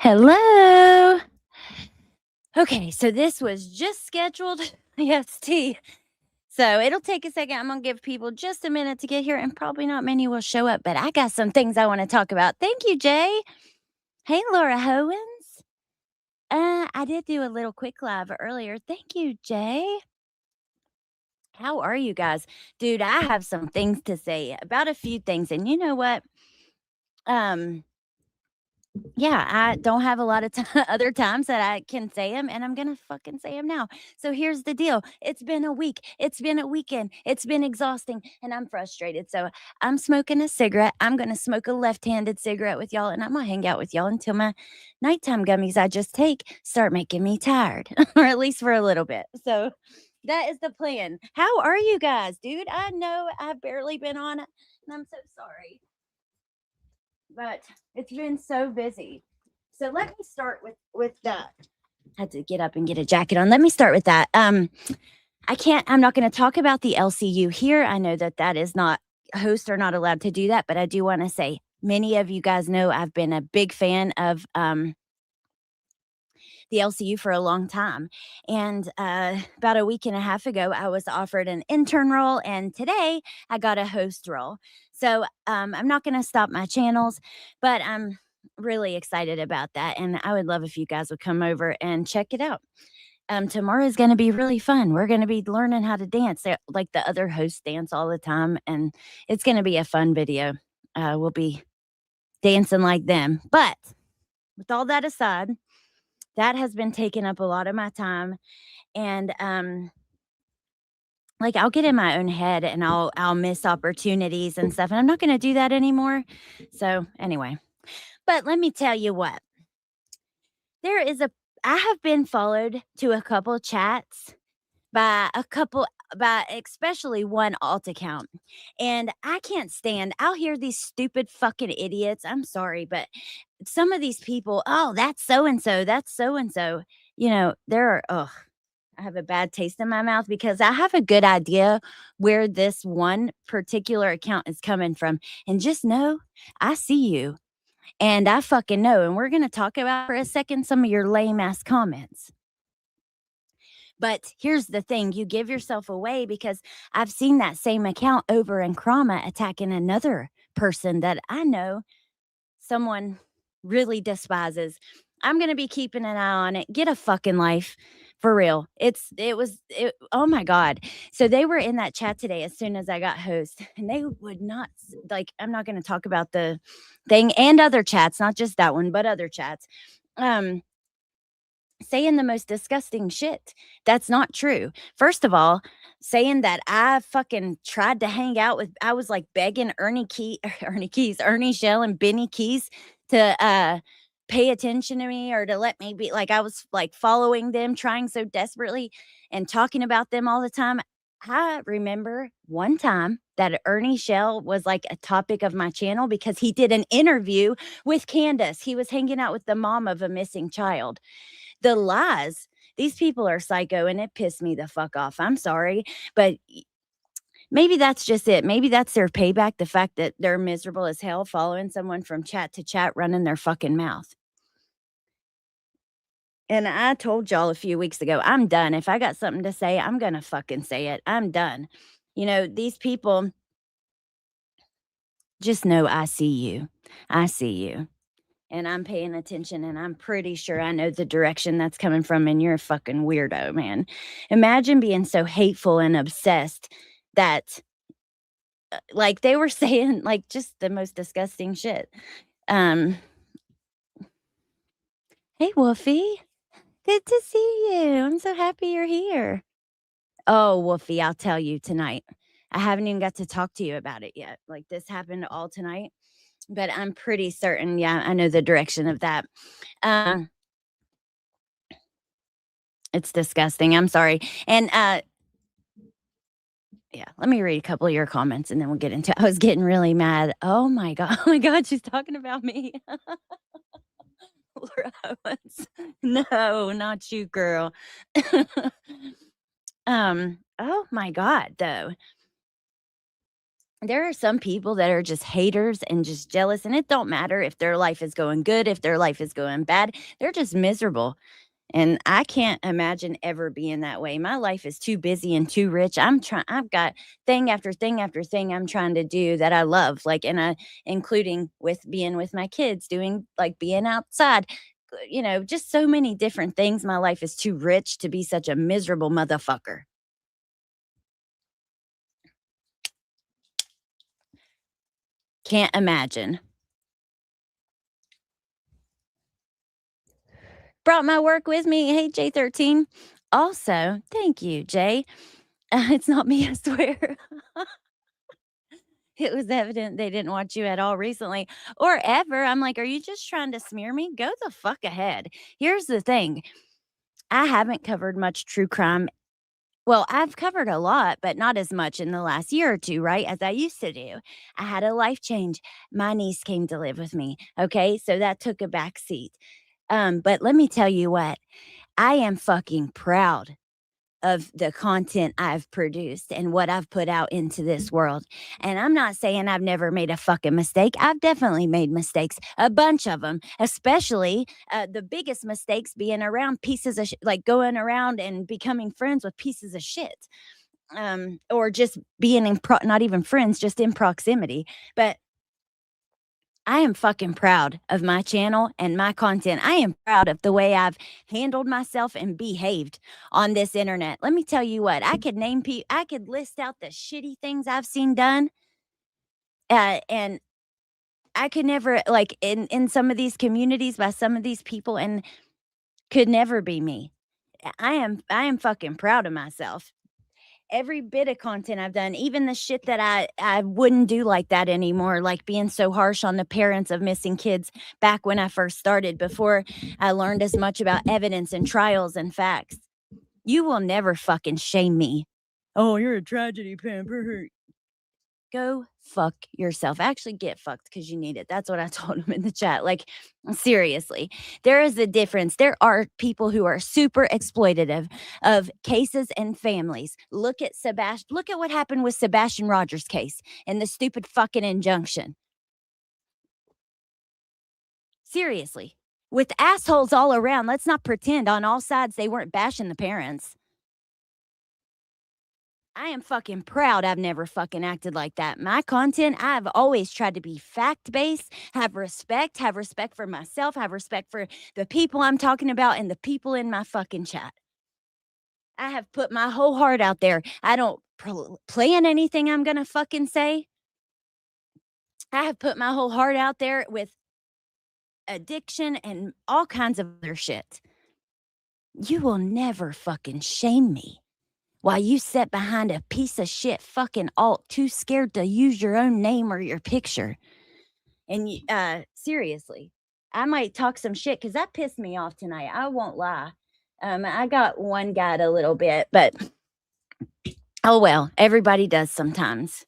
Hello. Okay, so this was just scheduled EST. So it'll take a second. I'm going to give people just a minute to get here, and probably not many will show up, but I got some things I want to talk about. Thank you, Jay. Hey, Laura Howens. I did do a little quick live earlier. Thank you, Jay. How are you guys? Dude, I have some things to say about a few things. And you know what? Um, Yeah, I don't have a lot of other times that I can say them, and I'm gonna fucking say them now. So here's the deal. It's been a week. It's been a weekend. It's been exhausting, and I'm frustrated. So I'm smoking a cigarette. I'm gonna smoke a left-handed cigarette with y'all, and I'm gonna hang out with y'all until my nighttime gummies I just take start making me tired, or at least for a little bit. So that is the plan. How are you guys, dude? I know I've barely been on, and I'm so sorry, but it's been so busy. So let me start with that. I had to get up and get a jacket on. Let me start with that. I'm not going to talk about the LCU here. I know that is not, hosts are not allowed to do that, but I do want to say many of you guys know I've been a big fan of the LCU for a long time. And about a week and a half ago, I was offered an intern role, and today I got a host role. So I'm not going to stop my channels, but I'm really excited about that. And I would love if you guys would come over and check it out. Tomorrow is going to be really fun. We're going to be learning how to dance like the other hosts dance all the time. And it's going to be a fun video. We'll be dancing like them. But with all that aside, that has been taking up a lot of my time. And like I'll get in my own head and I'll miss opportunities and stuff. And I'm not going to do that anymore. So anyway, but let me tell you what. I have been followed to a couple chats by especially one alt account. And I can't stand, I'll hear these stupid fucking idiots. I'm sorry, but some of these people, oh, that's so and so, that's so and so. I have a bad taste in my mouth because I have a good idea where this one particular account is coming from. And just know, I see you and I fucking know. And we're going to talk about for a second some of your lame ass comments. But here's the thing, you give yourself away because I've seen that same account over in Krama attacking another person that I know someone really despises. I'm going to be keeping an eye on it. Get a fucking life. For real. Oh my God. So they were in that chat today as soon as I got host, and they would not, like, I'm not going to talk about the thing and other chats, not just that one, but other chats. Saying the most disgusting shit. That's not true. First of all, saying that I fucking tried to hang out with, I was like begging Ernie Shell and Benny Keys to pay attention to me or to let me be, like I was like following them, trying so desperately and talking about them all the time. I remember one time that Ernie Shell was like a topic of my channel because he did an interview with Candace. He was hanging out with the mom of a missing child. The lies, these people are psycho, and it pissed me the fuck off. I'm sorry, but maybe that's just it. Maybe that's their payback, the fact that they're miserable as hell following someone from chat to chat running their fucking mouth. And I told y'all a few weeks ago, I'm done. If I got something to say, I'm gonna fucking say it. I'm done. These people, just know I see you. I see you. And I'm paying attention, and I'm pretty sure I know the direction that's coming from, and you're a fucking weirdo, man. Imagine being so hateful and obsessed that like they were saying like just the most disgusting shit. Um Hey Wolfie, good to see you. I'm so happy you're here. Oh, Wolfie, I'll tell you tonight. I haven't even got to talk to you about it yet. Like this happened all tonight, but I'm pretty certain, yeah, I know the direction of that. It's disgusting. I'm sorry. And yeah, let me read a couple of your comments and then we'll get into it. I was getting really mad. Oh my God. Oh my God, she's talking about me. Laura Owens. No, not you, girl. Oh my God, though. There are some people that are just haters and just jealous, and it don't matter if their life is going good, if their life is going bad. They're just miserable. And I can't imagine ever being that way. My life is too busy and too rich. I've got thing after thing after thing I'm trying to do that I love, like, and including with being with my kids, doing like being outside, just so many different things. My life is too rich to be such a miserable motherfucker. Can't imagine. Brought my work with me. Hey, J13. Also, thank you, Jay. It's not me, I swear. It was evident they didn't watch you at all recently or ever. I'm like, "Are you just trying to smear me? Go the fuck ahead." Here's the thing, I haven't covered much true crime. Well, I've covered a lot, but not as much in the last year or 2, right, as I used to do. I had a life change. My niece came to live with me, okay? So that took a back seat. But let me tell you what, I am fucking proud of the content I've produced and what I've put out into this world. And I'm not saying I've never made a fucking mistake. I've definitely made mistakes, a bunch of them, especially the biggest mistakes being around pieces of like going around and becoming friends with pieces of shit. Or just being not even friends, just in proximity. But I am fucking proud of my channel and my content. I am proud of the way I've handled myself and behaved on this internet. Let me tell you what, I could list out the shitty things I've seen done. And I could never, like, in some of these communities by some of these people, and could never be me. I am fucking proud of myself. Every bit of content I've done, even the shit that I wouldn't do like that anymore, like being so harsh on the parents of missing kids back when I first started, before I learned as much about evidence and trials and facts. You will never fucking shame me. Oh, you're a tragedy pimp. Go fuck yourself. Actually, get fucked because you need it. That's what I told him in the chat. Like, seriously, there is a difference. There are people who are super exploitative of cases and families. Look at Sebastian. Look at what happened with Sebastian Rogers' case and the stupid fucking injunction. Seriously, with assholes all around, let's not pretend on all sides they weren't bashing the parents. I am fucking proud I've never fucking acted like that. My content, I've always tried to be fact based, have respect for myself, have respect for the people I'm talking about and the people in my fucking chat. I have put my whole heart out there. I don't plan anything I'm gonna fucking say. I have put my whole heart out there with addiction and all kinds of other shit. You will never fucking shame me while you sit behind a piece of shit fucking alt, too scared to use your own name or your picture. And seriously, I might talk some shit because that pissed me off tonight. I won't lie. I got one guy a little bit, but oh well, everybody does sometimes.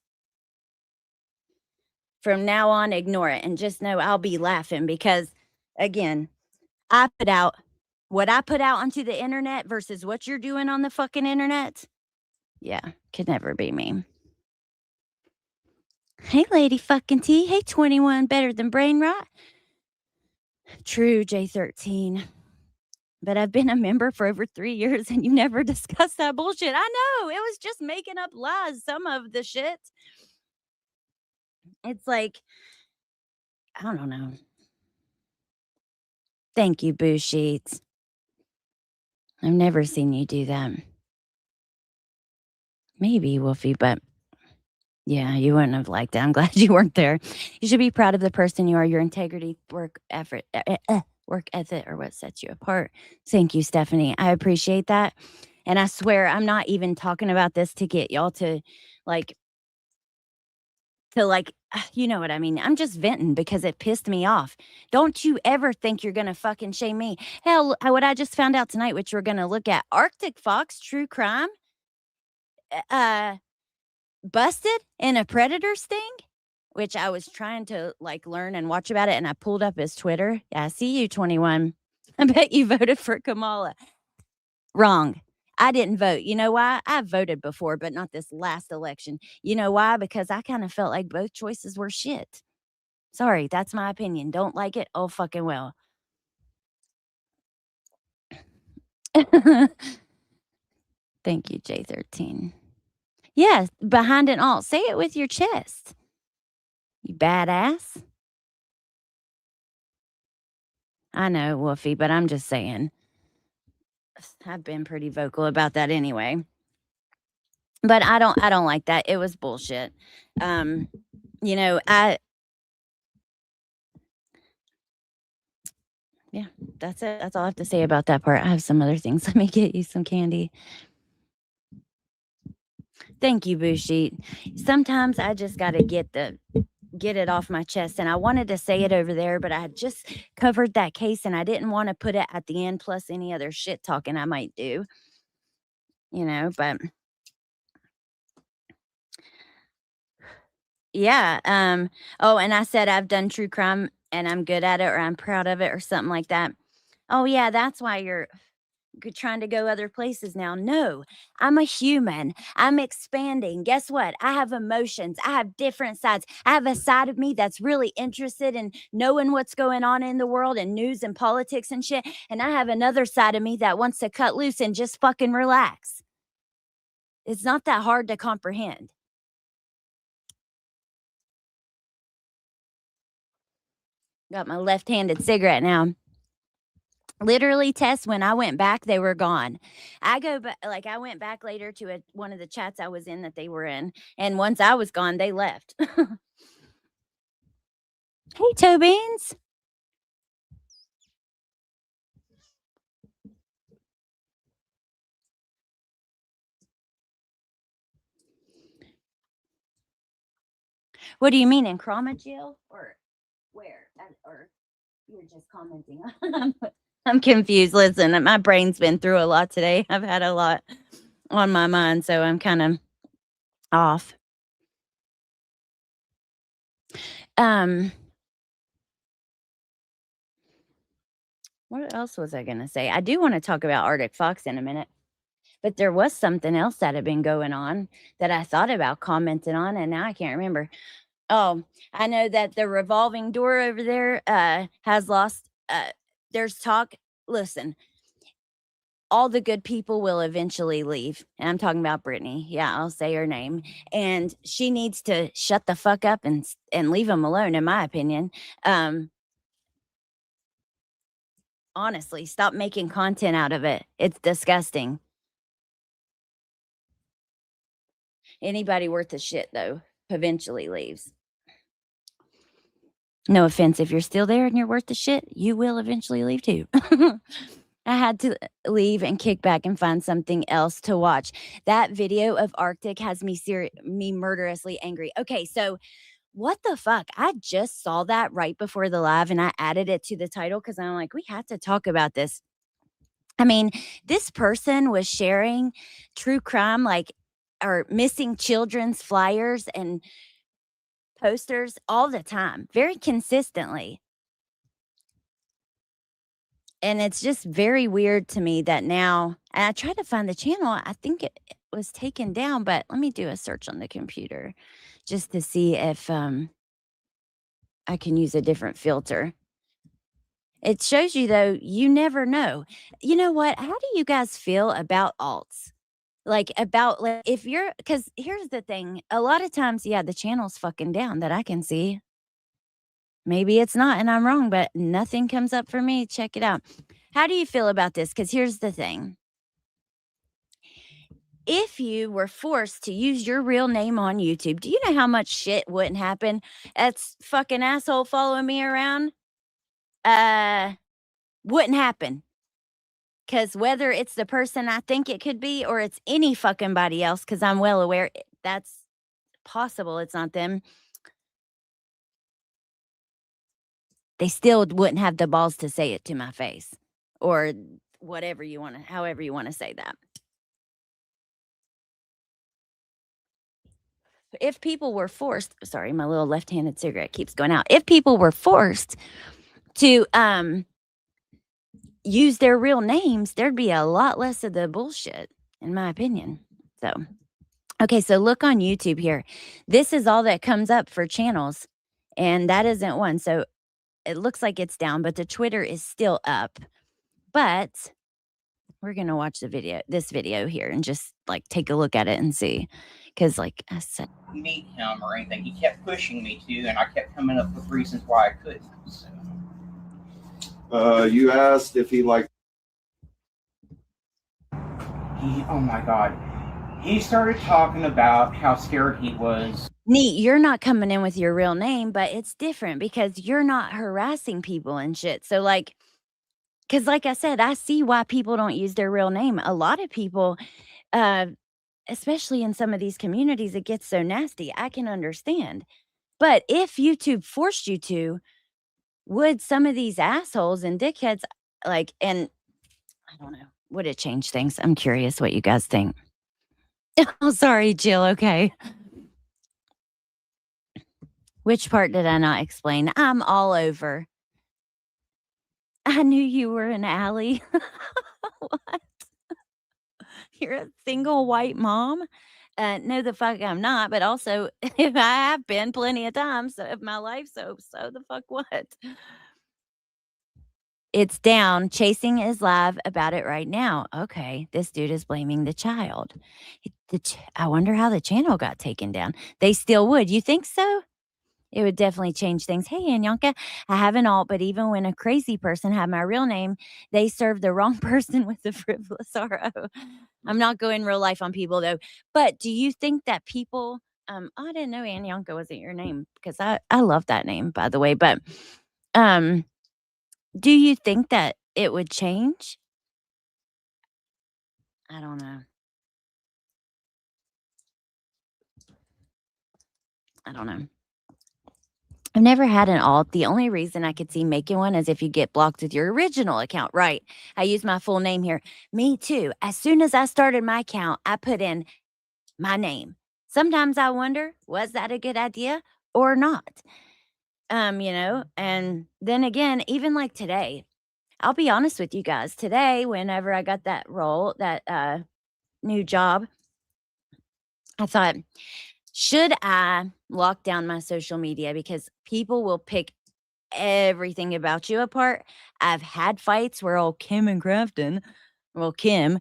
From now on, ignore it and just know I'll be laughing because, again, I put out what I put out onto the internet versus what you're doing on the fucking internet. Yeah, could never be me. Hey, Lady fucking T. Hey, 21, better than brain rot. True, J13. But I've been a member for over 3 years and you never discussed that bullshit. I know. It was just making up lies, some of the shit. It's like, I don't know. Thank you, Boo Sheets. I've never seen you do that. Maybe, Wolfie, but yeah, you wouldn't have liked it. I'm glad you weren't there. You should be proud of the person you are, your integrity, work effort, work ethic, or what sets you apart. Thank you, Stephanie. I appreciate that. And I swear I'm not even talking about this to get y'all like like you know what I mean. I'm just venting because it pissed me off. Don't you ever think you're gonna fucking shame me. Hell, what I just found out tonight, which we're gonna look at, Arctic Fox true crime. Uh Busted in a predator sting, which I was trying to, like, learn and watch about it, and I pulled up his Twitter. Yeah, I see you, 21. I bet you voted for Kamala. Wrong. I didn't vote. You know why? I've voted before, but not this last election. You know why? Because I kind of felt like both choices were shit. Sorry, that's my opinion. Don't like it? Oh, fucking well. Thank you, J13. Yes, behind it all. Say it with your chest. You badass. I know, Woofy, but I'm just saying. I've been pretty vocal about that anyway. But I don't like that. It was bullshit. Um, you know, yeah, that's it. That's all I have to say about that part. I have some other things. Let me get you some candy. Thank you, Bushi. Sometimes I just got to get it off my chest, and I wanted to say it over there, but I had just covered that case and I didn't want to put it at the end plus any other shit talking I might do, but yeah, oh, and I said I've done true crime and I'm good at it or I'm proud of it or something like that. Oh yeah, that's why you're trying to go other places now. No, I'm a human. I'm expanding. Guess what? I have emotions. I have different sides. I have a side of me that's really interested in knowing what's going on in the world and news and politics and shit. And I have another side of me that wants to cut loose and just fucking relax. It's not that hard to comprehend. Got my left-handed cigarette now. Literally, Tess, when I went back, they were gone. I go back, like I went back later to one of the chats I was in that they were in, and once I was gone, they left. Hey, Toe Beans. What do you mean in Chroma Jail or where? Or you're just commenting? I'm confused. Listen, my brain's been through a lot today. I've had a lot on my mind, so I'm kind of off. Um, what else was I gonna say? I do want to talk about Arctic Fox in a minute, but there was something else that had been going on that I thought about commenting on, and now I can't remember. Oh, I know that the revolving door over there has lost. There's talk. Listen, all the good people will eventually leave. And I'm talking about Brittany. Yeah, I'll say her name. And she needs to shut the fuck up and leave them alone, in my opinion. Honestly, stop making content out of it. It's disgusting. Anybody worth a shit, though, eventually leaves. No offense. If you're still there and you're worth the shit, you will eventually leave too. I had to leave and kick back and find something else to watch. That video of Arctic has me murderously angry. Okay, so what the fuck? I just saw that right before the live and I added it to the title because I'm like, we have to talk about this. I mean, this person was sharing true crime, like, or missing children's flyers and posters all the time, very consistently. And it's just very weird to me that now, and I tried to find the channel. I think it was taken down, but let me do a search on the computer just to see if I can use a different filter. It shows you though, you never know. You know what? How do you guys feel about alts? Like about like if you're because here's the thing. A lot of times, yeah, the channel's fucking down that I can see. Maybe it's not, and I'm wrong, but nothing comes up for me. Check it out. How do you feel about this? Because here's the thing. If you were forced to use your real name on YouTube, do you know how much shit wouldn't happen? That's fucking asshole following me around. Wouldn't happen. Because whether it's the person I think it could be or it's any fucking body else, because I'm well aware that's possible, it's not them. They still wouldn't have the balls to say it to my face or whatever you want to, however you want to say that. If people were forced, sorry, my little left-handed cigarette keeps going out. If people were forced to use their real names, there'd be a lot less of the bullshit. in my opinion. So, okay, so look on YouTube here. This is all that comes up for channels, and that isn't one. So it looks like it's down, but the Twitter is still up. But we're gonna watch this video here, and just like take a look at it and see, because like I said, meet him or anything. He kept pushing me to, and I kept coming up with reasons why I couldn't. So. You asked if he liked. Oh my God. He started talking about how scared he was. Neat, you're not coming in with your real name, but it's different because you're not harassing people and shit. So like, because like I said, I see why people don't use their real name. A lot of people, uh, especially in some of these communities, it gets so nasty. I can understand. But if YouTube forced you to, would some of these assholes and dickheads like, and I don't know, would it change things? I'm curious what you guys think. Oh, sorry, Jill. Okay. Which part did I not explain? I'm all over. I knew you were an Allie. What? You're a single white mom? No, the fuck I'm not. But also, if I have been plenty of times of my life, so the fuck what? It's down. Chasing is live about it right now. Okay, this dude is blaming the child. I wonder how the channel got taken down. They still would. You think so? It would definitely change things. Hey, Anyanka, I have an alt, but even when a crazy person had my real name, they served the wrong person with the frivolous RO. I'm not going real life on people though. But do you think that people, I didn't know Anyanka wasn't your name because I love that name, by the way. But um, do you think that it would change? I don't know. I don't know. I've never had an alt. The only reason I could see making one is if you get blocked with your original account. Right. I use my full name here. Me too. As soon as I started my account, I put in my name. Sometimes I wonder, was that a good idea or not? And then again, even like today, I'll be honest with you guys. Today, whenever I got that role, that new job, I thought, should I lock down my social media? Because people will pick everything about you apart. I've had fights where old Kim and Crafton, well, Kim,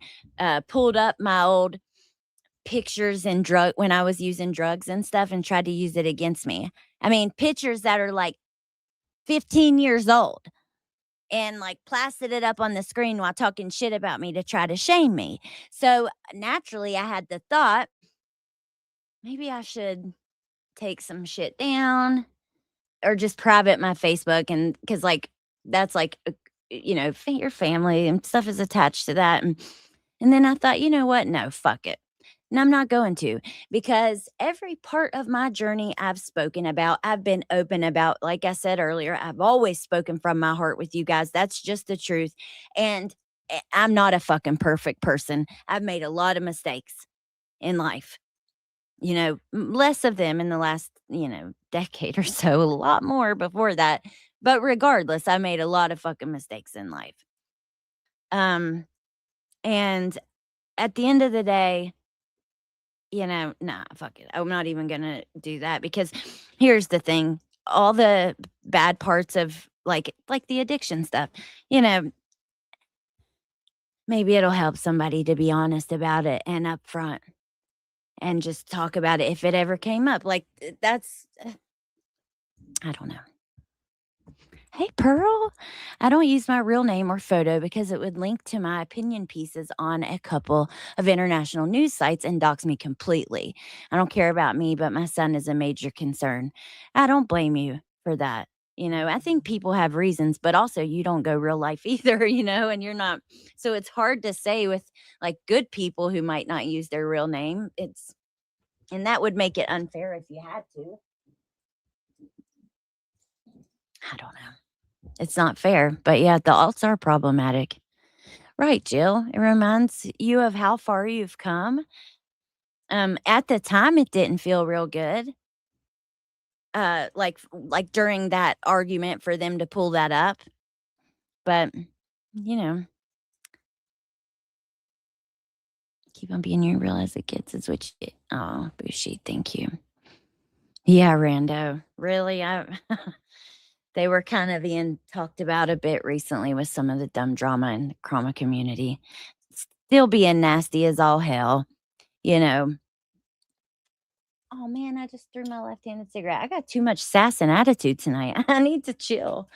pulled up my old pictures and drug when I was using drugs and stuff and tried to use it against me. I mean, pictures that are like 15 years old and like plastered it up on the screen while talking shit about me to try to shame me. So naturally, I had the thought, maybe I should take some shit down or just private my Facebook, and because like that's like your family and stuff is attached to that, and then I thought, you know what? No, fuck it. And I'm not going to, because every part of my journey I've spoken about, I've been open about. Like I said earlier, I've always spoken from my heart with you guys. That's just the truth. And I'm not a fucking perfect person. I've made a lot of mistakes in life. Less of them in the last, decade or so, a lot more before that. But regardless, I made a lot of fucking mistakes in life. And at the end of the day, nah, fuck it. I'm not even gonna do that, because here's the thing. All the bad parts of like the addiction stuff, maybe it'll help somebody to be honest about it and upfront and just talk about it if it ever came up. Like that's I don't know. Hey, Pearl. I don't use my real name or photo because it would link to my opinion pieces on a couple of international news sites and dox me completely. I don't care about me, but my son is a major concern. I don't blame you for that. I think people have reasons, but also you don't go real life either, and you're not. So it's hard to say with like good people who might not use their real name. And that would make it unfair if you had to. I don't know. It's not fair, but yeah, the alts are problematic. Right, Jill. It reminds you of how far you've come. At the time, it didn't feel real good. Like during that argument for them to pull that up, but you know, Keep on being you realize the kids is what you get. Oh, Bushy, thank you. Yeah, Rando. Really? They were kind of being talked about a bit recently with some of the dumb drama in the Chroma community. Still being nasty as all hell, you know. Oh man, I just threw my left-handed cigarette. I got too much sass and attitude tonight. I need to chill.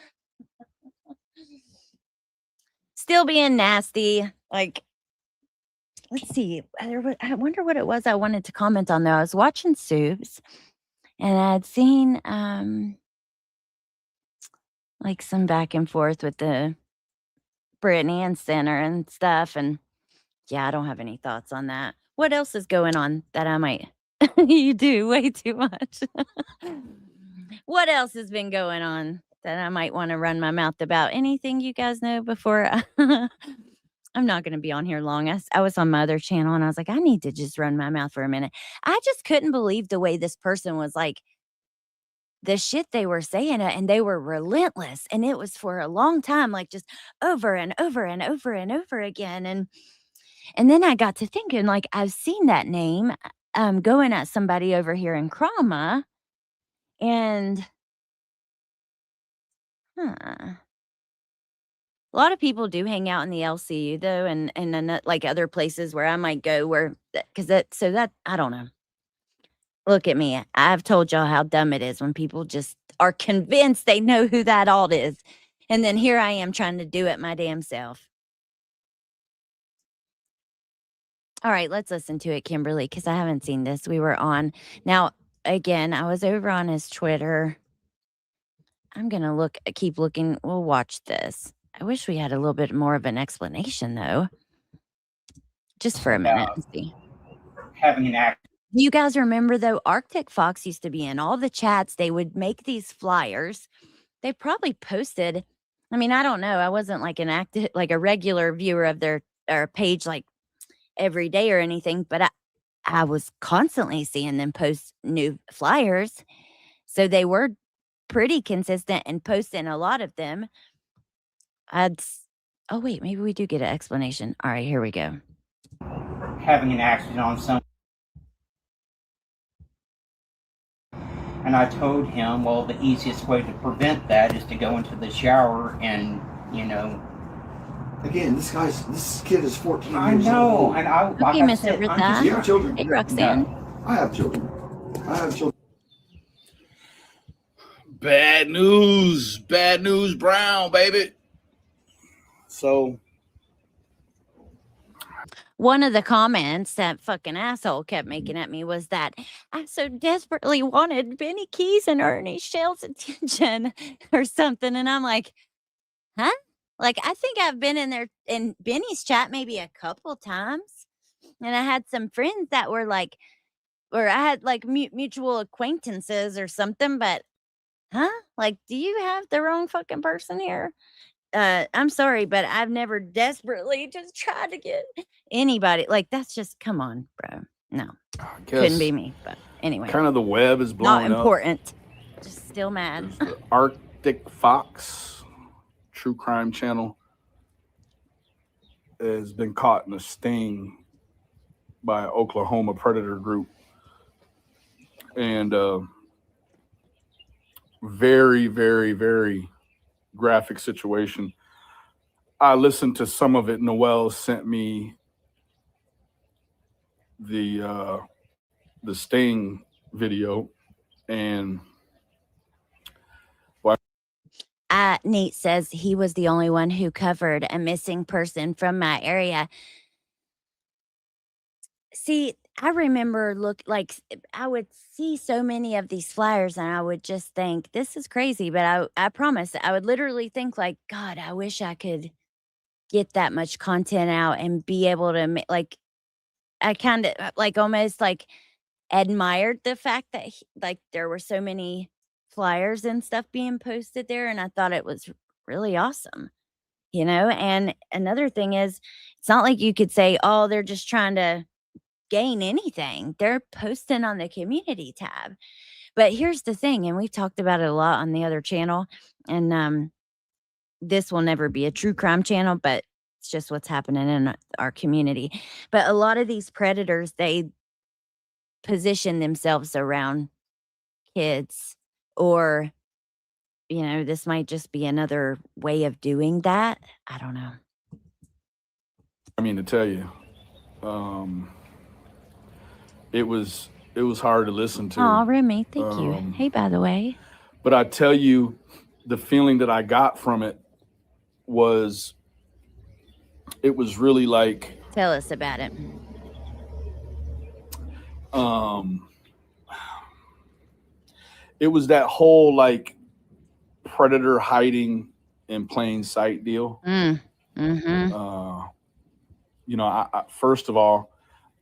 Still being nasty. Like, let's see. I wonder what it was I wanted to comment on though. I was watching Soups and I'd seen like some back and forth with the Brittany and Center and stuff. And yeah, I don't have any thoughts on that. What else is going on that I might you do way too much. What else has been going on that I might want to run my mouth about? Anything you guys know before I'm not going to be on here long. I was on my other channel and I was like, I need to just run my mouth for a minute. I just couldn't believe the way this person was like, the shit they were saying, and they were relentless. And it was for a long time, like just over and over and over and over again. And then I got to thinking, like, I've seen that name going at somebody over here in Chroma. And huh. A lot of people do hang out in the LCU though, and then like other places where I might go where because that I don't know. Look at me. I've told y'all how dumb it is when people just are convinced they know who that alt is. And then here I am trying to do it my damn self. All right, let's listen to it, Kimberly, because I haven't seen this. We were on. Now, again, I was over on his Twitter. I'm going to keep looking. We'll watch this. I wish we had a little bit more of an explanation, though. Just for a minute. Let's see. Having an act. You guys remember, though, Arctic Fox used to be in all the chats. They would make these flyers. They probably posted. I mean, I don't know. I wasn't like a regular viewer of their page like every day or anything, but I was constantly seeing them post new flyers. So they were pretty consistent and posting a lot of them. Oh, wait, maybe we do get an explanation. All right, here we go. Having an accident on some. And I told him, well, the easiest way to prevent that is to go into the shower and, Again, this kid is 14 I years know, old. and I Okay, Mr. Rita. Do you have children? Hey, Roxanne. No. I have children. Bad news, Brown, baby. So one of the comments that fucking asshole kept making at me was that I so desperately wanted Benny Keys and Ernie Shell's attention or something. And I'm like, huh? Like, I think I've been in Benny's chat maybe a couple times. And I had some friends that were like, or I had like mutual acquaintances or something, but huh? Like, do you have the wrong fucking person here? I'm sorry, but I've never desperately just tried to get anybody. Like, that's just, come on, bro. No, couldn't be me. But anyway, kind of the web is blowing not important. Up. Just still mad. The Arctic Fox true crime channel has been caught in a sting by Oklahoma predator group, and very, very, very graphic situation. I listened to some of it. Noel sent me the sting video, and Nate says he was the only one who covered a missing person from my area. See, I remember I would see so many of these flyers and I would just think, this is crazy. But I promise I would literally think like, God, I wish I could get that much content out and be able to I kind of like almost like admired the fact that there were so many flyers and stuff being posted there. And I thought it was really awesome, and another thing is, it's not like you could say, oh, they're just trying to gain anything. They're posting on the community tab. But here's the thing, and we've talked about it a lot on the other channel, and this will never be a true crime channel, but It's just what's happening in our community. But a lot of these predators, they position themselves around kids, or, this might just be another way of doing that. I don't know. I mean, to tell you, it was hard to listen to. Oh, Remy, thank you. Hey, by the way. But I tell you, the feeling that I got from it was really like, Tell us about it. it was that whole like predator hiding in plain sight deal. Mm-hmm. I first of all,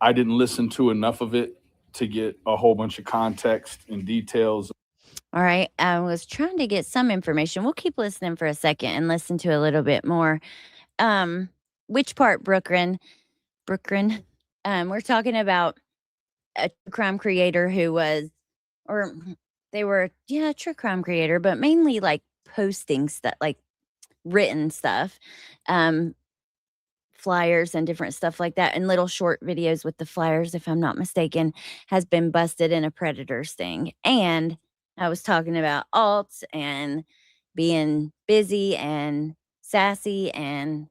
I didn't listen to enough of it to get a whole bunch of context and details. All right. I was trying to get some information. We'll keep listening for a second and listen to a little bit more. Which part, Brookrin? We're talking about a true crime creator who was, or they were, a true crime creator, but mainly like posting stuff, like written stuff, flyers and different stuff like that, and little short videos with the flyers, if I'm not mistaken, has been busted in a predator sting. And I was talking about alts and being busy and sassy, and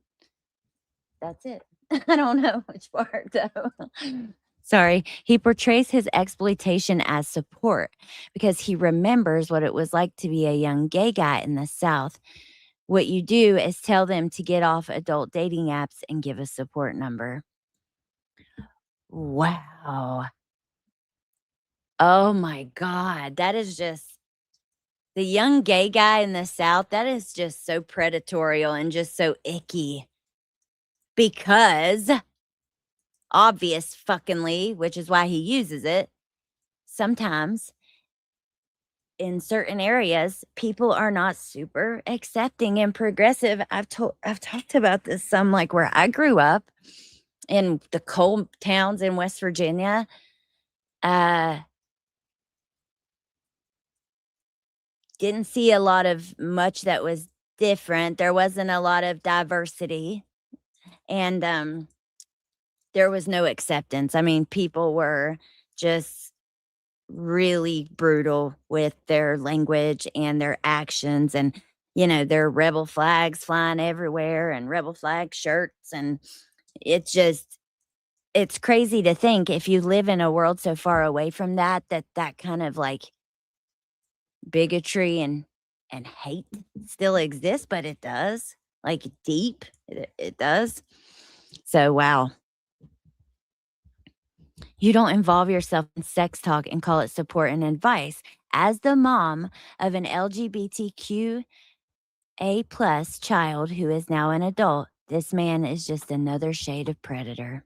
that's it. I don't know which part though. Sorry. He portrays his exploitation as support because he remembers what it was like to be a young gay guy in the South. What you do is tell them to get off adult dating apps and give a support number. Wow. Oh my God. That is just the young gay guy in the South. That is just so predatorial and just so icky. Because obvious fuckingly, which is why he uses it, sometimes in certain areas, people are not super accepting and progressive. I've talked about this some, like where I grew up in the coal towns in West Virginia. Didn't see a lot of much that was different. There wasn't a lot of diversity, and there was no acceptance. I mean, people were just really brutal with their language and their actions, and their rebel flags flying everywhere and rebel flag shirts, and it's crazy to think, if you live in a world so far away from that kind of like bigotry and hate still exists, but it does, like, deep, it does. So wow. You don't involve yourself in sex talk and call it support and advice. As the mom of an LGBTQA+ child who is now an adult, this man is just another shade of predator.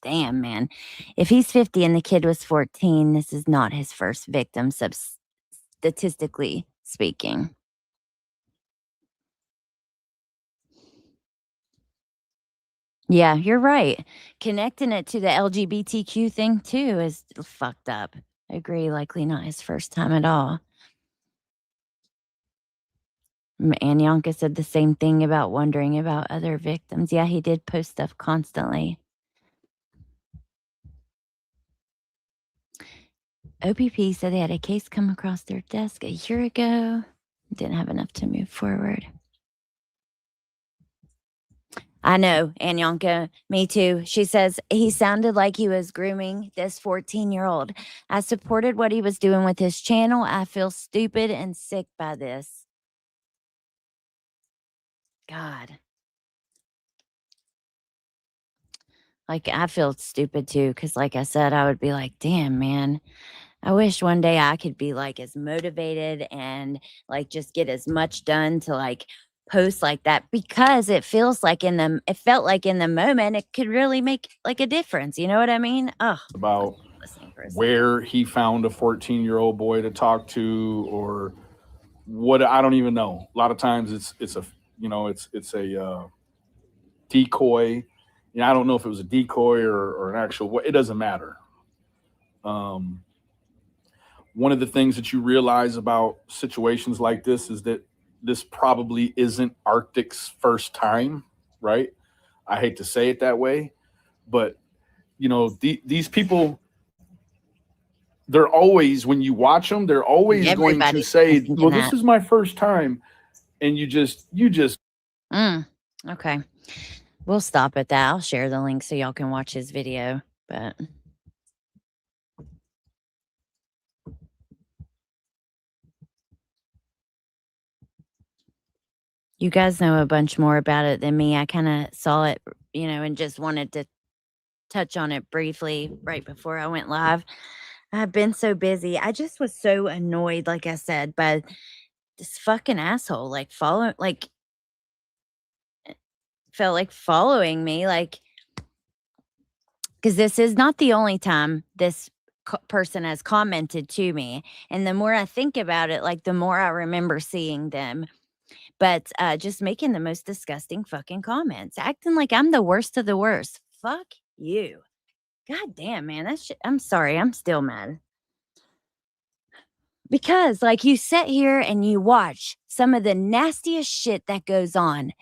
Damn, man. If he's 50 and the kid was 14, this is not his first victim, statistically speaking. Yeah, you're right. Connecting it to the LGBTQ thing too is fucked up. I agree. Likely not his first time at all. And Yonka said the same thing about wondering about other victims. Yeah, he did post stuff constantly. OPP said they had a case come across their desk a year ago. Didn't have enough to move forward. I know, Anyanka, me too. She says he sounded like he was grooming this 14-year-old. I supported what he was doing with his channel. I feel stupid and sick by this. God. Like, I feel stupid too, because like I said, I would be like, damn, man. I wish one day I could be like as motivated and like just get as much done to like post like that, because it felt like in the moment it could really make like a difference. You know what I mean? Oh, About where he found a 14-year-old boy to talk to, or what, I don't even know. A lot of times it's a decoy. I don't know if it was a decoy or an actual. It doesn't matter. One of the things that you realize about situations like this is that this probably isn't Arctic's first time. right? I hate to say it that way, but you know, these people, they're always, when you watch them, they're always going to Everybody's kinda say, thinking well, this that. is my first time. And you just, Okay. We'll stop at that. I'll share the link so y'all can watch his video, but you guys know a bunch more about it than me. I kinda saw it, and just wanted to touch on it briefly right before I went live. I've been so busy. I just was so annoyed, like I said, by this fucking asshole, felt like following me, because this is not the only time this person has commented to me. And the more I think about it, the more I remember seeing them. But just making the most disgusting fucking comments, acting like I'm the worst of the worst. Fuck you. God damn, man. That shit. I'm sorry. I'm still mad. Because, you sit here and you watch some of the nastiest shit that goes on,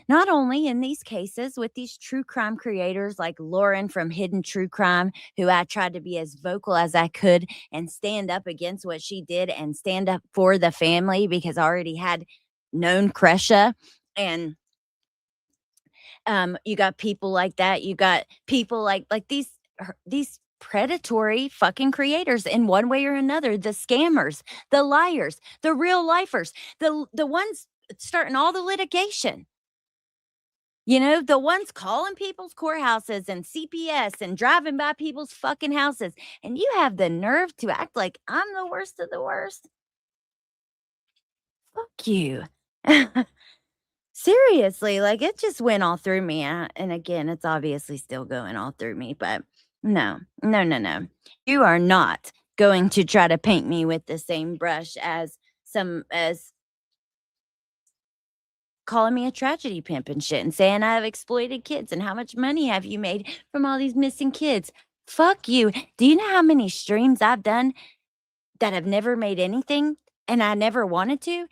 not only in these cases with these true crime creators like Lauren from Hidden True Crime, who I tried to be as vocal as I could and stand up against what she did and stand up for the family because I already had known Kresha. And you got people like that. You got people like these predatory fucking creators in one way or another, the scammers, the liars, the real lifers, the ones starting all the litigation. The ones calling people's courthouses and CPS and driving by people's fucking houses. And you have the nerve to act like I'm the worst of the worst. Fuck you. Seriously, it just went all through me. And again, it's obviously still going all through me, but no, no, no, no. You are not going to try to paint me with the same brush as calling me a tragedy pimp and shit and saying I have exploited kids and how much money have you made from all these missing kids. Fuck you. Do you know how many streams I've done that have never made anything and I never wanted to?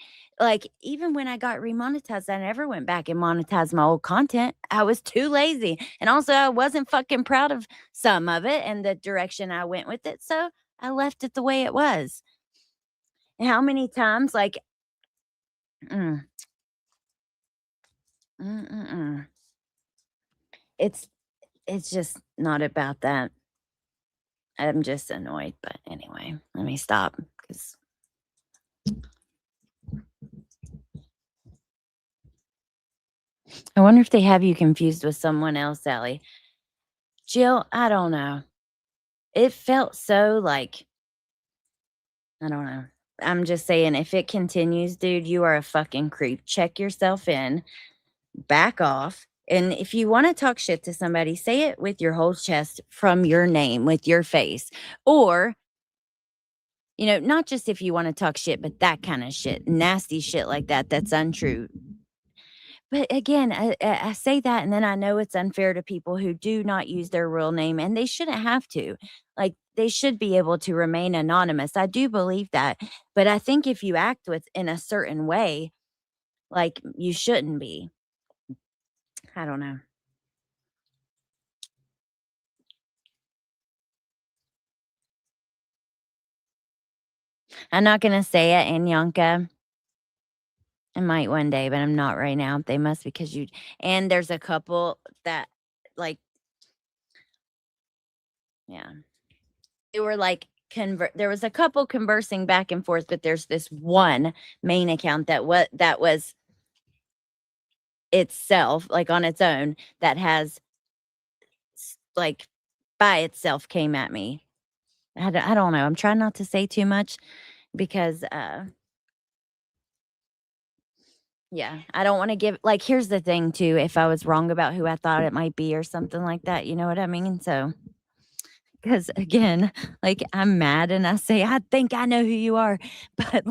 Even when I got remonetized, I never went back and monetized my old content. I was too lazy. And also, I wasn't fucking proud of some of it and the direction I went with it. So I left it the way it was. And how many times, mm, mm, mm, mm. It's it's just not about that. I'm just annoyed, but anyway, let me stop because I wonder if they have you confused with someone else, Sally. Jill, I don't know. It felt so I don't know. I'm just saying, if it continues, dude, you are a fucking creep. Check yourself in, back off. And if you want to talk shit to somebody, say it with your whole chest from your name, with your face. Or, not just if you want to talk shit, but that kind of shit, nasty shit like that, that's untrue. But again, I say that, and then I know it's unfair to people who do not use their real name, and they shouldn't have to. They should be able to remain anonymous. I do believe that. But I think if you act in a certain way, you shouldn't be. I don't know. I'm not gonna say it, Anyanka. I might one day, but I'm not right now. They must because you and there's a couple that like yeah. They were there was a couple conversing back and forth, but there's this one main account that was itself, on its own, that has by itself came at me. I don't know. I'm trying not to say too much because yeah, I don't want to give here's the thing too, if I was wrong about who I thought it might be or something like that, you know what I mean? So because again, I'm mad and I say, I think I know who you are. But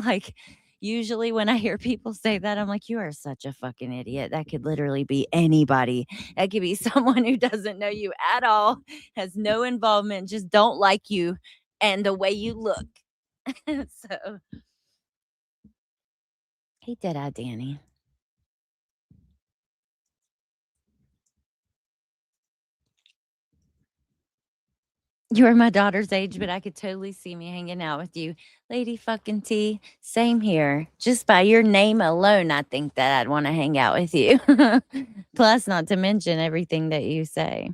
usually when I hear people say that, I'm like, you are such a fucking idiot. That could literally be anybody. That could be someone who doesn't know you at all, has no involvement, just don't like you and the way you look. So, hey, Dead Eye Danny. You're my daughter's age, but I could totally see me hanging out with you. Lady fucking T, same here. Just by your name alone, I think that I'd want to hang out with you. Plus, not to mention everything that you say.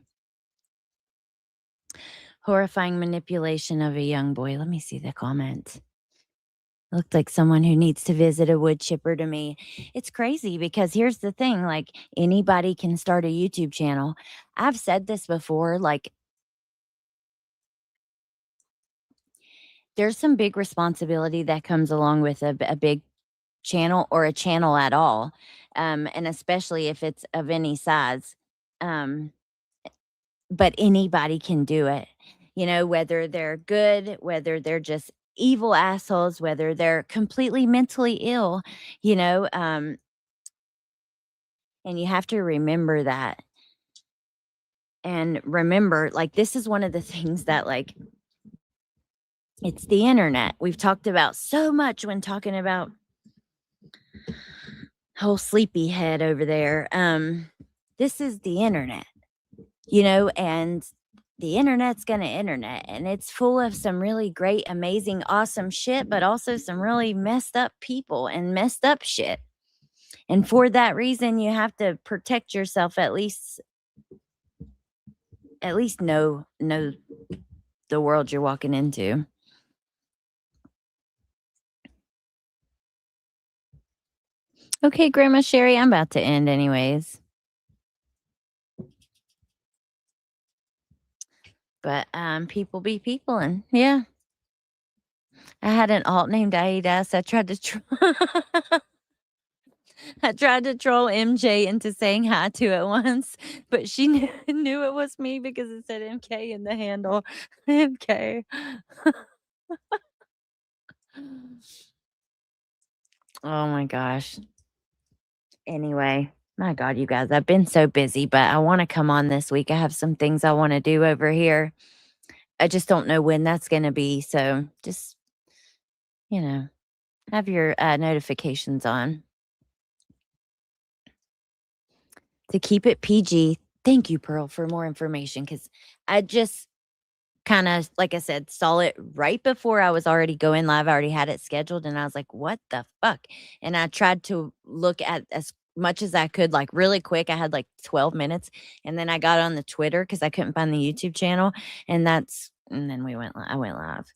Horrifying manipulation of a young boy. Let me see the comment. Looked like someone who needs to visit a wood chipper to me. It's crazy because here's the thing, like anybody can start a YouTube channel. I've said this before, like there's some big responsibility that comes along with a big channel or a channel at all. And especially if it's of any size. But anybody can do it, whether they're good, whether they're just evil assholes, whether they're completely mentally ill, and you have to remember that. And remember, like, this is one of the things that, like, it's the internet. We've talked about so much when talking about whole sleepyhead over there. This is the internet, and the internet's gonna internet, and it's full of some really great, amazing, awesome shit, but also some really messed up people and messed up shit. And for that reason, you have to protect yourself, at least know the world you're walking into. Okay, Grandma Sherry, I'm about to end anyways. But people be people, and yeah. I had an alt named Aidas. I tried to I tried to troll MJ into saying hi to it once, but she knew it was me because it said MK in the handle. MK. Oh my gosh. Anyway, my God, you guys, I've been so busy, but I want to come on this week. I have some things I want to do over here. I just don't know when that's going to be. So just, have your notifications on. To keep it PG, thank you, Pearl, for more information, because I just kind of, like I said, saw it right before I was already going live. I already had it scheduled, and I was like, what the fuck? And I tried to look at as much as I could, like really quick. I had like 12 minutes, and then I got on the Twitter because I couldn't find the YouTube channel, and then I went live.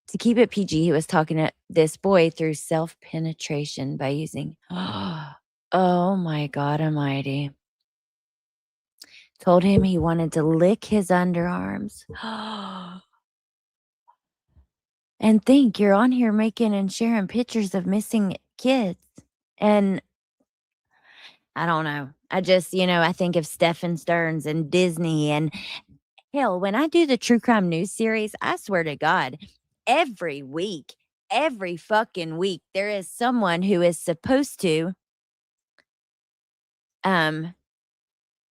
To keep it PG, he was talking to this boy through self-penetration by using, oh my God almighty. Told him he wanted to lick his underarms. And think you're on here making and sharing pictures of missing kids. And I don't know. I just, I think of Stephen Stearns and Disney, and hell, when I do the true crime news series, I swear to God, every week, every fucking week, there is someone who is supposed to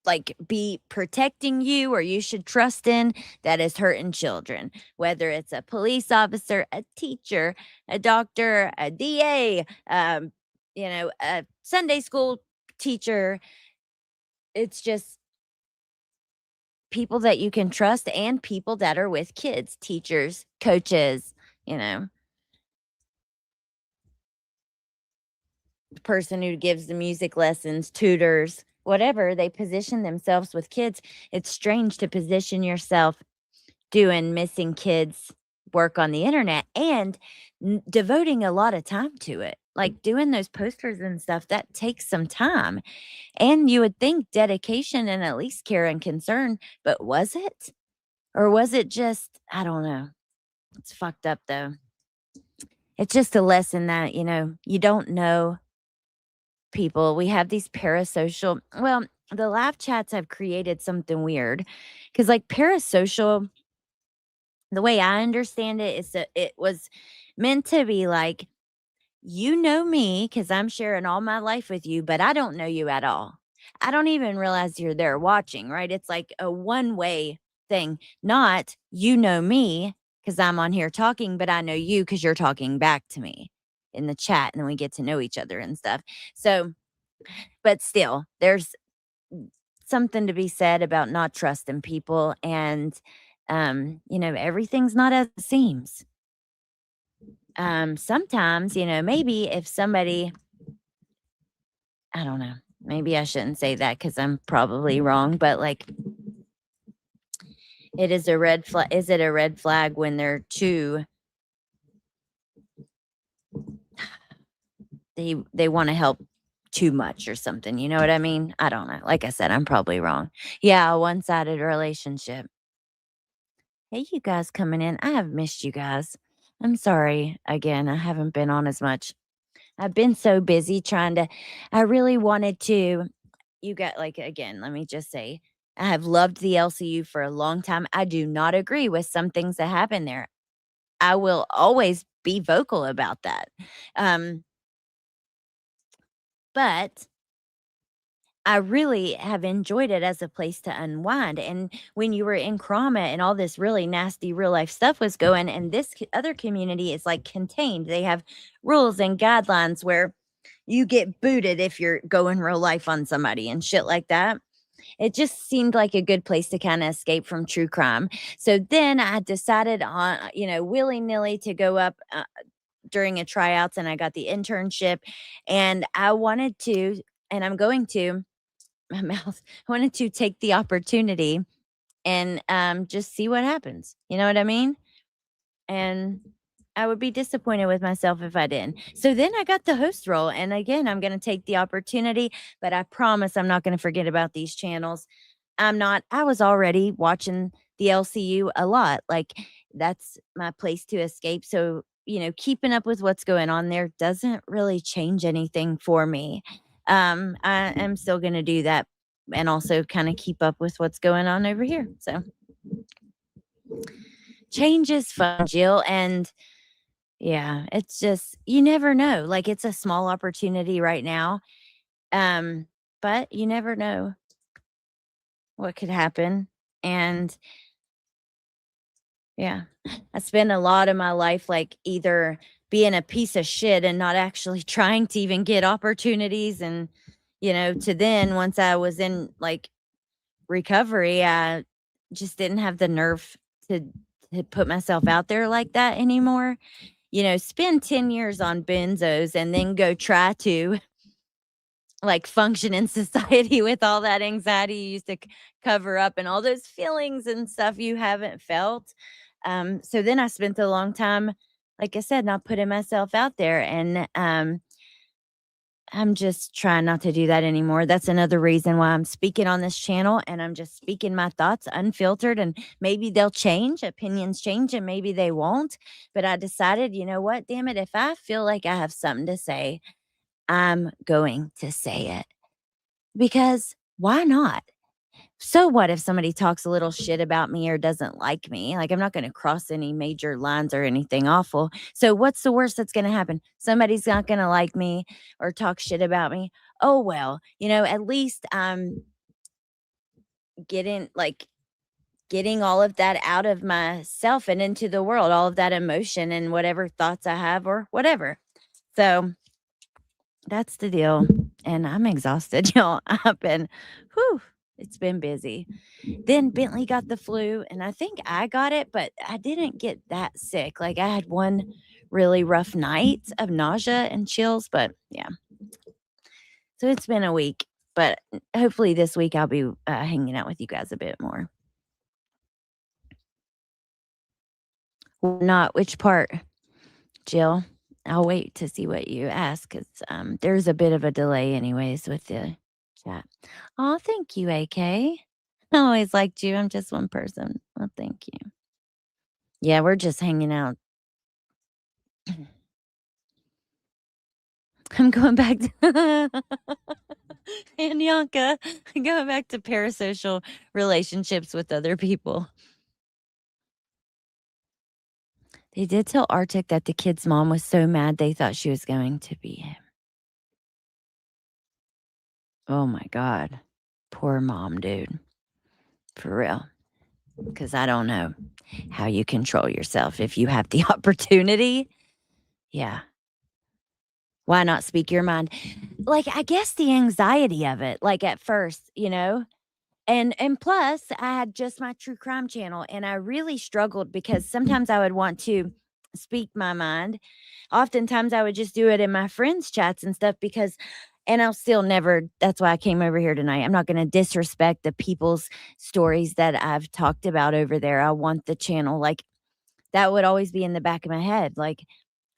like be protecting you, or you should trust in, that is hurting children, whether it's a police officer, a teacher, a doctor, a DA, a Sunday school teacher. It's just people that you can trust, and people that are with kids, teachers, coaches, the person who gives the music lessons, tutors, whatever, they position themselves with kids. It's strange to position yourself doing missing kids work on the internet and devoting a lot of time to it. Like doing those posters and stuff, that takes some time. And you would think dedication and at least care and concern, but was it? Or was it just, I don't know. It's fucked up though. It's just a lesson that, you don't know people. We have these parasocial, well, the live chats have created something weird because like parasocial, the way I understand it is that it was meant to be like, you know me because I'm sharing all my life with you, but I don't know you at all. I don't even realize you're there watching, right? It's like a one-way thing, not you know me because I'm on here talking, but I know you because you're talking back to me in the chat, and then we get to know each other and stuff. So, but still, there's something to be said about not trusting people. And Everything's not as it seems. Sometimes, maybe if somebody, I don't know, maybe I shouldn't say that because I'm probably wrong, but like, it is a red flag. Is it a red flag when they're too, they want to help too much or something? You know what I mean? I don't know. Like I said, I'm probably wrong. Yeah, a one-sided relationship. Hey, you guys coming in. I have missed you guys. I'm sorry. Again, I haven't been on as much. I've been so busy I really wanted to, again, let me just say, I have loved the LCU for a long time. I do not agree with some things that happen there. I will always be vocal about that. But I really have enjoyed it as a place to unwind. And when you were in Krama and all this really nasty real life stuff was going, and this other community is like contained, they have rules and guidelines where you get booted if you're going real life on somebody and shit like that. It just seemed like a good place to kind of escape from true crime. So then I decided on, willy nilly to go up during a tryouts, and I got the internship, and I wanted to, and I'm going to, my mouth, I wanted to take the opportunity and just see what happens. You know what I mean? And I would be disappointed with myself if I didn't. So then I got the host role. And again, I'm going to take the opportunity, but I promise I'm not going to forget about these channels. I was already watching the LCU a lot. Like, that's my place to escape. So, keeping up with what's going on there doesn't really change anything for me. I am still going to do that and also kind of keep up with what's going on over here. So, change is fun, Jill. And yeah, it's just, you never know. Like, it's a small opportunity right now. But you never know what could happen. And yeah, I spent a lot of my life like either being a piece of shit and not actually trying to even get opportunities. And, to then once I was in like recovery, I just didn't have the nerve to, to put myself out there like that anymore. Spend 10 years on benzos and then go try to like function in society with all that anxiety you used to cover up and all those feelings and stuff you haven't felt. So then I spent a long time, like I said, not putting myself out there. And I'm just trying not to do that anymore. That's another reason why I'm speaking on this channel, and I'm just speaking my thoughts unfiltered, and maybe they'll change, opinions change, and maybe they won't. But I decided, you know what, damn it, if I feel like I have something to say, I'm going to say it, because why not? So what if somebody talks a little shit about me or doesn't like me? Like, I'm not going to cross any major lines or anything awful. So what's the worst that's going to happen? Somebody's not going to like me or talk shit about me. Oh, well, at least I'm getting all of that out of myself and into the world, all of that emotion and whatever thoughts I have or whatever. So that's the deal. And I'm exhausted, y'all. It's been busy. Then Bentley got the flu, and I think I got it, but I didn't get that sick. Like, I had one really rough night of nausea and chills, but yeah. So it's been a week, but hopefully this week I'll be hanging out with you guys a bit more. Not which part, Jill? I'll wait to see what you ask, because there's a bit of a delay anyways with the chat. Oh, thank you, AK. I always liked you. I'm just one person. Well, thank you. Yeah, we're just hanging out. I'm going back to and Yanka, going back to parasocial relationships with other people. They did tell Arctic that the kid's mom was so mad they thought she was going to be him. Oh my God. Poor mom, dude. For real. Because I don't know how you control yourself if you have the opportunity. Yeah. Why not speak your mind? Like, I guess the anxiety of it, like at first, And plus, I had just my true crime channel, and I really struggled because sometimes I would want to speak my mind. Oftentimes, I would just do it in my friends' chats and stuff because and I'll still never that's why I came over here tonight. I'm not gonna disrespect the people's stories that I've talked about over there. I want the channel, like, that would always be in the back of my head, like,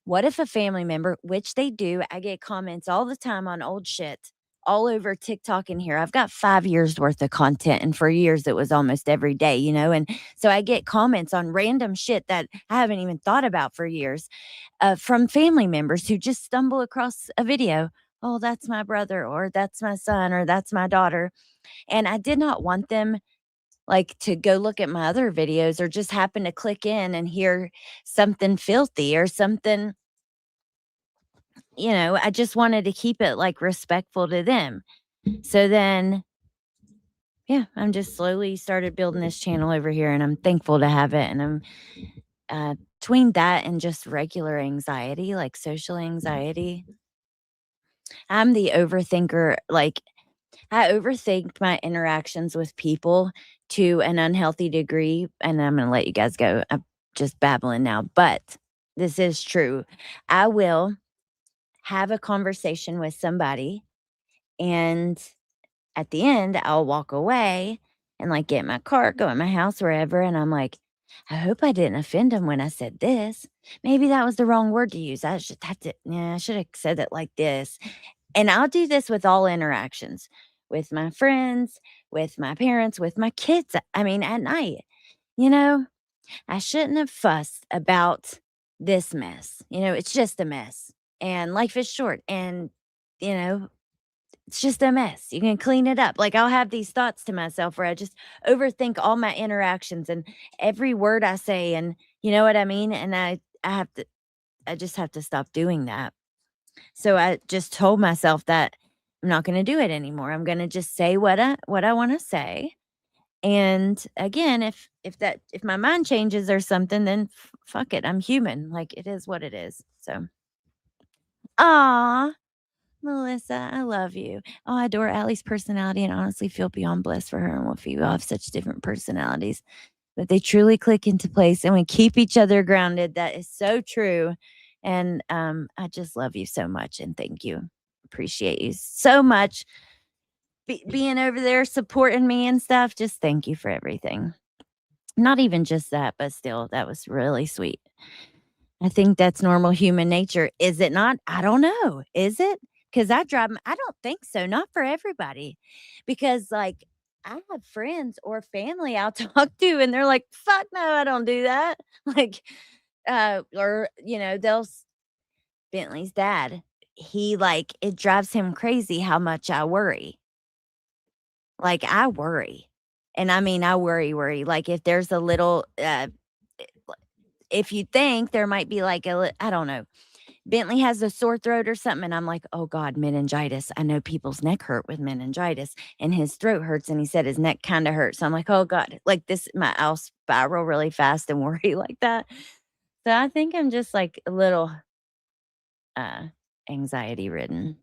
what if a family member, which they do, I get comments all the time on old shit all over TikTok in here. I've got 5 years worth of content, and for years it was almost every day, and so I get comments on random shit that I haven't even thought about for years, from family members who just stumble across a video. "Oh, that's my brother," or "That's my son," or "That's my daughter," and I did not want them, like, to go look at my other videos or just happen to click in and hear something filthy or something. I just wanted to keep it, like, respectful to them. So then, yeah, I'm just slowly started building this channel over here, and I'm thankful to have it, and I'm, between that and just regular anxiety, like social anxiety, I'm the overthinker, like, I overthink my interactions with people to an unhealthy degree, and I'm gonna let you guys go. I'm just babbling now, but this is true. I will have a conversation with somebody, and at the end, I'll walk away and, like, get in my car, go in my house, wherever, and I'm like, "I hope I didn't offend him when I said this. Maybe that was the wrong word to use. I should have said it like this." And I'll do this with all interactions, with my friends, with my parents, with my kids. I mean, at night, you know, I shouldn't have fussed about this mess. It's just a mess. And life is short. And, you know, it's just a mess. You can clean it up. Like, I'll have these thoughts to myself where I just overthink all my interactions and every word I say. And you know what I mean? And I just have to stop doing that. So I just told myself that I'm not gonna do it anymore. I'm gonna just say what I wanna say. And again, if my mind changes or something, then fuck it. I'm human. Like, it is what it is. So, aw, Melissa, I love you. Oh, I adore Allie's personality and honestly feel beyond blessed for her and Wolfie. We all have such different personalities, but they truly click into place and we keep each other grounded. That is so true. And I just love you so much and thank you. Appreciate you so much being over there supporting me and stuff. Just thank you for everything. Not even just that, but still, that was really sweet. I think that's normal human nature. Is it not? I don't know. Is it? Because I don't think so. Not for everybody. Because, like, I have friends or family I'll talk to, and they're like, fuck no, I don't do that. Like, or, Bentley's dad, it drives him crazy how much I worry. Like, I worry. And I mean, I worry. Like, if there's a little, if you think there might be like I don't know, Bentley has a sore throat or something, and I'm like, "Oh god, meningitis." I know people's neck hurt with meningitis, and his throat hurts, and he said his neck kinda hurts. So I'm like, "Oh god." Like, I'll spiral really fast and worry like that. So I think I'm just, like, a little, uh, anxiety ridden.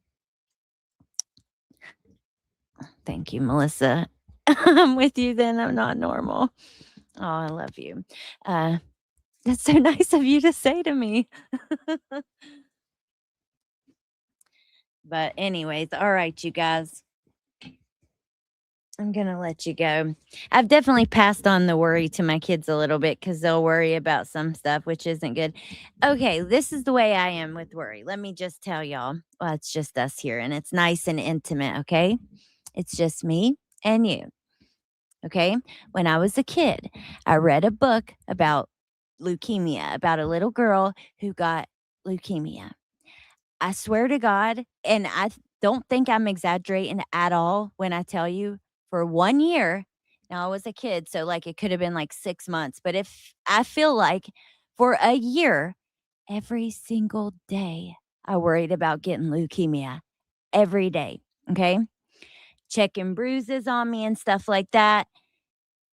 Thank you, Melissa. I'm with you then, I'm not normal. Oh, I love you. Uh, that's so nice of you to say to me. But anyways, all right, you guys. I'm gonna let you go. I've definitely passed on the worry to my kids a little bit because they'll worry about some stuff, which isn't good. Okay, this is the way I am with worry. Let me just tell y'all. Well, it's just us here, and it's nice and intimate, okay? It's just me and you. Okay. When I was a kid, I read a book about leukemia, about a little girl who got leukemia. I swear to God, and don't think I'm exaggerating at all when I tell you for 1 year, now I was a kid, so like it could have been like 6 months, but if I feel like for a year, every single day, I worried about getting leukemia every day. Okay. Checking bruises on me and stuff like that.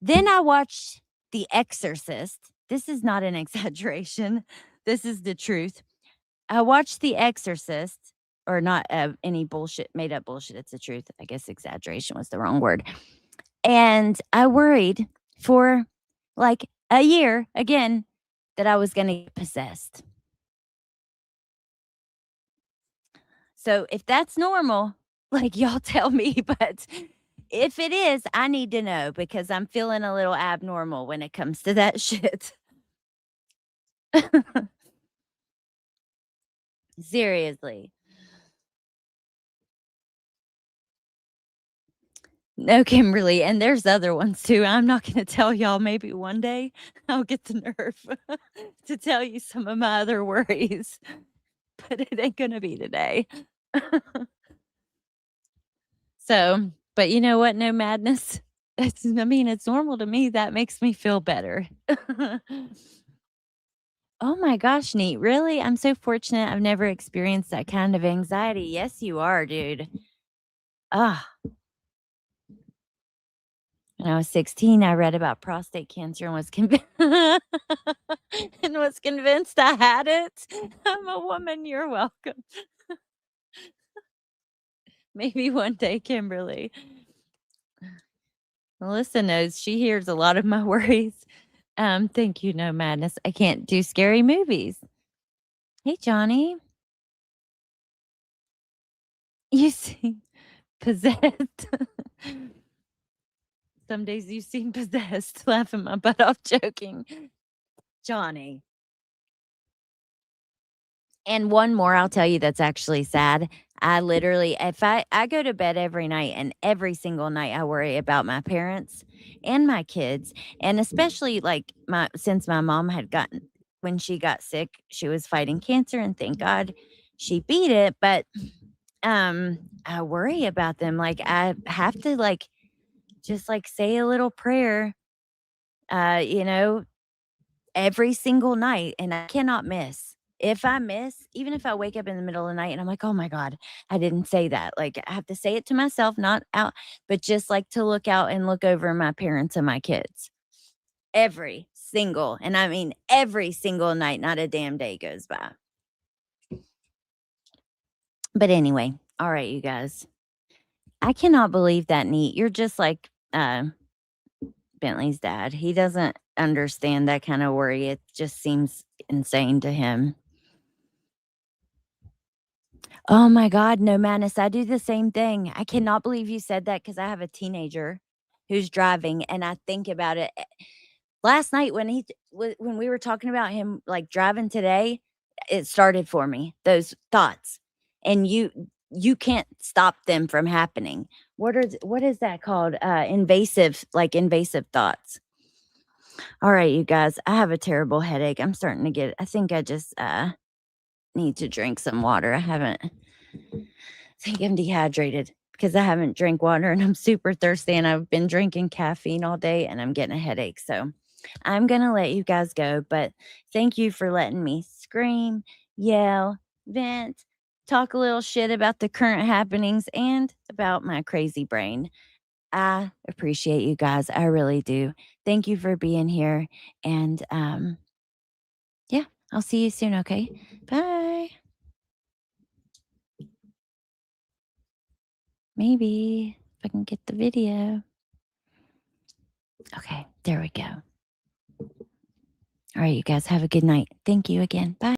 Then I watched The Exorcist. This is not an exaggeration. This is the truth. I watched The Exorcist, or not any bullshit, made up bullshit. It's the truth. I guess exaggeration was the wrong word. And I worried for like a year again that I was going to get possessed. So if that's normal, like y'all tell me, but if it is, I need to know because I'm feeling a little abnormal when it comes to that shit. Seriously. No, Kimberly, and there's other ones too. I'm not going to tell y'all. Maybe one day I'll get the nerve to tell you some of my other worries, but it ain't going to be today. So, but you know what? No madness. It's, I mean, it's normal to me. That makes me feel better. Oh my gosh, Neat. Really? I'm so fortunate. I've never experienced that kind of anxiety. Yes, you are, dude. Ah, when I was 16, I read about prostate cancer and was convinced and was convinced I had it. I'm a woman. You're welcome. Maybe one day, Kimberly. Melissa knows she hears a lot of my worries. Thank you, no madness. I can't do scary movies. Hey, Johnny. You seem possessed. Some days you seem possessed. Laughing my butt off, joking. Johnny. And one more I'll tell you that's actually sad. I literally, if I go to bed every night and every single night I worry about my parents and my kids. And especially like since my mom had gotten, when she got sick, she was fighting cancer and thank God she beat it. But I worry about them. Like I have to like just like say a little prayer, you know, every single night, and I cannot miss. If I miss, even if I wake up in the middle of the night and I'm like, "Oh my god, I didn't say that." Like I have to say it to myself, not out, but just like to look out and look over my parents and my kids. Every single, and I mean every single night, not a damn day goes by. But anyway, all right, you guys. I cannot believe that Neat. You're just like Bentley's dad. He doesn't understand that kind of worry. It just seems insane to him. Oh my God, no madness. I do the same thing. I cannot believe you said that because I have a teenager who's driving and I think about it. Last night when when we were talking about him like driving today, it started for me, those thoughts. And you can't stop them from happening. What is that called? Invasive thoughts. All right, you guys, I have a terrible headache. I'm starting to get, I think I just need to drink some water. I think I'm dehydrated because I haven't drank water and I'm super thirsty and I've been drinking caffeine all day and I'm getting a headache. So I'm going to let you guys go, but thank you for letting me scream, yell, vent, talk a little shit about the current happenings and about my crazy brain. I appreciate you guys. I really do. Thank you for being here. And yeah, I'll see you soon. Okay. Bye. Maybe if I can get the video. Okay, there we go. All right, you guys have a good night. Thank you again. Bye.